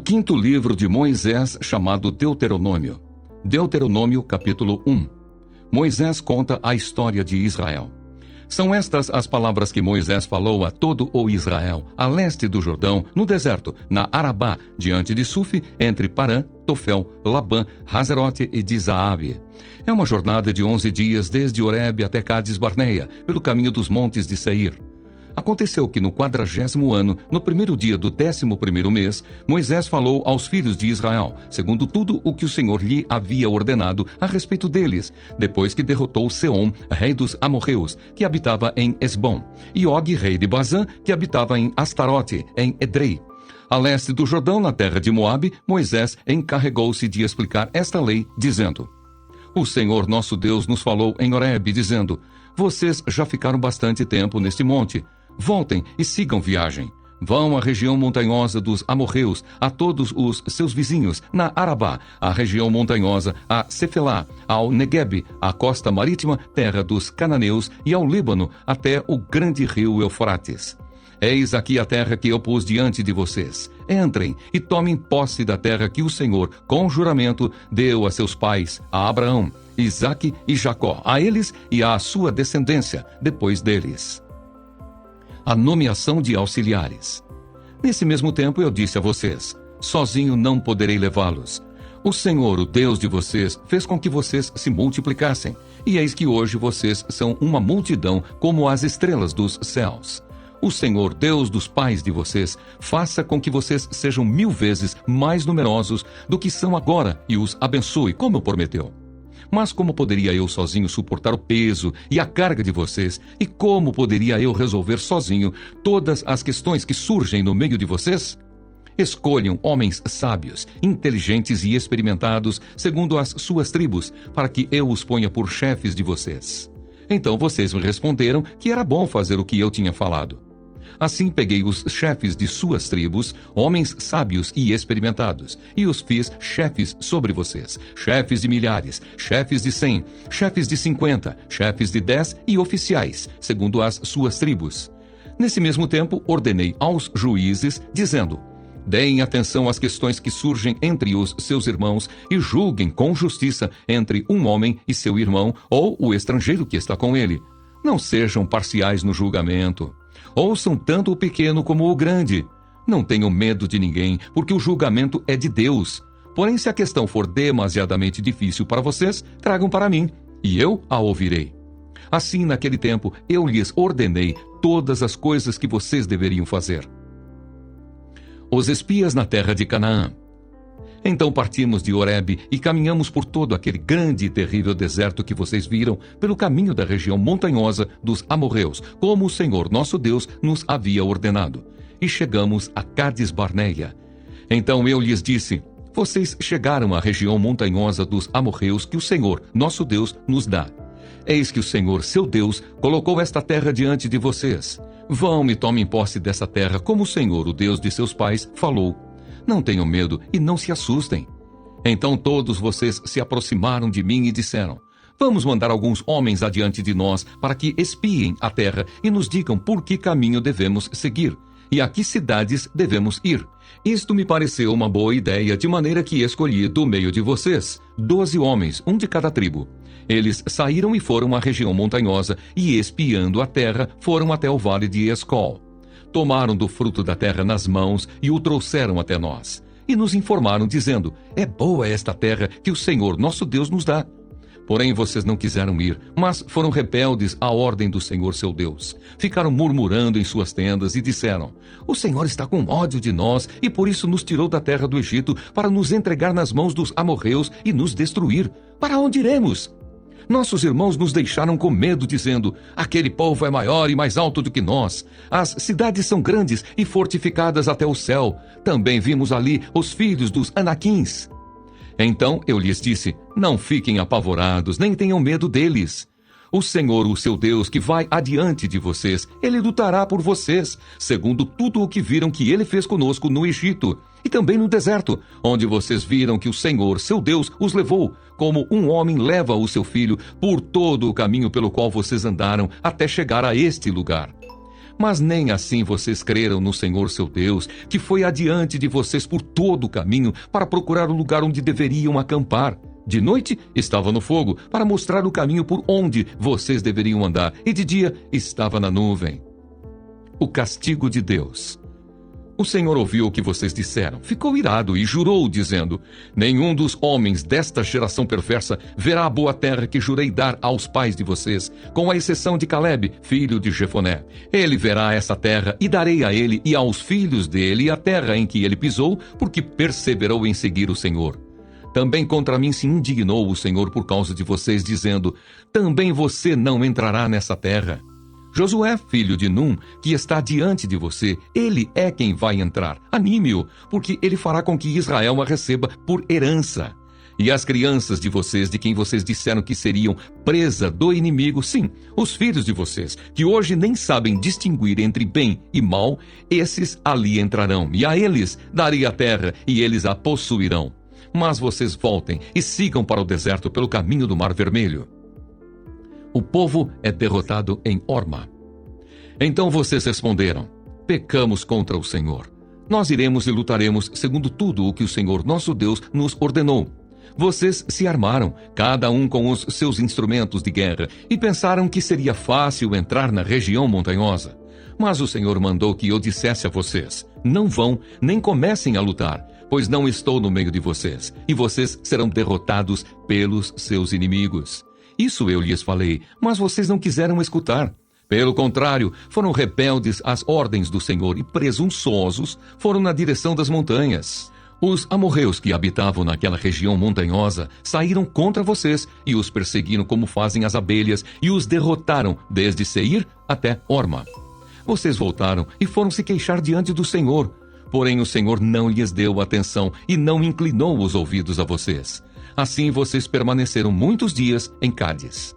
quinto livro de Moisés, chamado Deuteronômio. Deuteronômio, capítulo 1. Moisés conta a história de Israel. São estas as palavras que Moisés falou a todo o Israel, a leste do Jordão, no deserto, na Arabá, diante de Suf, entre Parã, Tofel, Labã, Hazerote e Dizaabe. É uma jornada de 11 dias desde Horebe até Cádiz Barneia, pelo caminho dos montes de Seir. Aconteceu que no 40º ano, no primeiro dia do 11º mês, Moisés falou aos filhos de Israel, segundo tudo o que o Senhor lhe havia ordenado a respeito deles, depois que derrotou Seom, rei dos amorreus, que habitava em Esbom, e Og, rei de Bazã, que habitava em Astarote, em Edrei. A leste do Jordão, na terra de Moabe, Moisés encarregou-se de explicar esta lei, dizendo: O Senhor nosso Deus nos falou em Horebe, dizendo: Vocês já ficaram bastante tempo neste monte. Voltem e sigam viagem. Vão à região montanhosa dos amorreus, a todos os seus vizinhos, na Arabá, à região montanhosa, a Cefelá, ao Neguebe, à costa marítima, terra dos cananeus, e ao Líbano, até o grande rio Eufrates. Eis aqui a terra que eu pus diante de vocês. Entrem e tomem posse da terra que o Senhor, com juramento, deu a seus pais, a Abraão, Isaque e Jacó, a eles e à sua descendência, depois deles. A nomeação de auxiliares. Nesse mesmo tempo eu disse a vocês: sozinho não poderei levá-los. O Senhor, o Deus de vocês, fez com que vocês se multiplicassem, e eis que hoje vocês são uma multidão como as estrelas dos céus. O Senhor, Deus dos pais de vocês, faça com que vocês sejam 1000 vezes mais numerosos do que são agora e os abençoe, como prometeu. Mas como poderia eu sozinho suportar o peso e a carga de vocês? E como poderia eu resolver sozinho todas as questões que surgem no meio de vocês? Escolham homens sábios, inteligentes e experimentados, segundo as suas tribos, para que eu os ponha por chefes de vocês. Então vocês me responderam que era bom fazer o que eu tinha falado. Assim peguei os chefes de suas tribos, homens sábios e experimentados, e os fiz chefes sobre vocês, chefes de milhares, chefes de 100, chefes de 50, chefes de 10 e oficiais, segundo as suas tribos. Nesse mesmo tempo, ordenei aos juízes, dizendo: Deem atenção às questões que surgem entre os seus irmãos e julguem com justiça entre um homem e seu irmão ou o estrangeiro que está com ele. Não sejam parciais no julgamento. Ouçam tanto o pequeno como o grande. Não tenham medo de ninguém, porque o julgamento é de Deus. Porém, se a questão for demasiadamente difícil para vocês, tragam para mim, e eu a ouvirei. Assim, naquele tempo, eu lhes ordenei todas as coisas que vocês deveriam fazer. Os espias na terra de Canaã. Então partimos de Horebe e caminhamos por todo aquele grande e terrível deserto que vocês viram, pelo caminho da região montanhosa dos amorreus, como o Senhor nosso Deus nos havia ordenado. E chegamos a Cádiz Barneia. Então eu lhes disse: Vocês chegaram à região montanhosa dos amorreus que o Senhor nosso Deus nos dá. Eis que o Senhor seu Deus colocou esta terra diante de vocês. Vão e tomem posse dessa terra, como o Senhor, o Deus de seus pais, falou. Não tenham medo e não se assustem. Então todos vocês se aproximaram de mim e disseram: Vamos mandar alguns homens adiante de nós para que espiem a terra e nos digam por que caminho devemos seguir e a que cidades devemos ir. Isto me pareceu uma boa ideia, de maneira que escolhi do meio de vocês 12 homens, um de cada tribo. Eles saíram e foram à região montanhosa e, espiando a terra, foram até o vale de Escol. Tomaram do fruto da terra nas mãos e o trouxeram até nós. E nos informaram, dizendo: É boa esta terra que o Senhor nosso Deus nos dá. Porém vocês não quiseram ir, mas foram rebeldes à ordem do Senhor seu Deus. Ficaram murmurando em suas tendas e disseram: O Senhor está com ódio de nós e por isso nos tirou da terra do Egito para nos entregar nas mãos dos amorreus e nos destruir. Para onde iremos? Nossos irmãos nos deixaram com medo, dizendo: Aquele povo é maior e mais alto do que nós. As cidades são grandes e fortificadas até o céu. Também vimos ali os filhos dos Anaquins. Então eu lhes disse: Não fiquem apavorados, nem tenham medo deles. O Senhor, o seu Deus, que vai adiante de vocês, Ele lutará por vocês, segundo tudo o que viram que Ele fez conosco no Egito, e também no deserto, onde vocês viram que o Senhor, seu Deus, os levou, como um homem leva o seu filho, por todo o caminho pelo qual vocês andaram, até chegar a este lugar. Mas nem assim vocês creram no Senhor seu Deus, que foi adiante de vocês por todo o caminho para procurar o lugar onde deveriam acampar. De noite estava no fogo para mostrar o caminho por onde vocês deveriam andar, e de dia estava na nuvem. O castigo de Deus. O Senhor ouviu o que vocês disseram, ficou irado e jurou, dizendo: nenhum dos homens desta geração perversa verá a boa terra que jurei dar aos pais de vocês, com a exceção de Caleb, filho de Jefoné. Ele verá essa terra, e darei a ele e aos filhos dele a terra em que ele pisou, porque perseverou em seguir o Senhor. Também contra mim se indignou o Senhor por causa de vocês, dizendo: também você não entrará nessa terra. Josué, filho de Num, que está diante de você, ele é quem vai entrar. Anime-o, porque ele fará com que Israel a receba por herança. E as crianças de vocês, de quem vocês disseram que seriam presa do inimigo, sim, os filhos de vocês, que hoje nem sabem distinguir entre bem e mal, esses ali entrarão, e a eles darei a terra, e eles a possuirão. Mas vocês voltem e sigam para o deserto pelo caminho do Mar Vermelho. O povo é derrotado em Horma. Então vocês responderam: pecamos contra o Senhor. Nós iremos e lutaremos segundo tudo o que o Senhor nosso Deus nos ordenou. Vocês se armaram, cada um com os seus instrumentos de guerra, e pensaram que seria fácil entrar na região montanhosa. Mas o Senhor mandou que eu dissesse a vocês: não vão, nem comecem a lutar, pois não estou no meio de vocês, e vocês serão derrotados pelos seus inimigos. Isso eu lhes falei, mas vocês não quiseram escutar. Pelo contrário, foram rebeldes às ordens do Senhor e presunçosos foram na direção das montanhas. Os amorreus que habitavam naquela região montanhosa saíram contra vocês e os perseguiram como fazem as abelhas e os derrotaram desde Seir até Horma. Vocês voltaram e foram se queixar diante do Senhor. Porém o Senhor não lhes deu atenção e não inclinou os ouvidos a vocês. Assim vocês permaneceram muitos dias em Cádiz.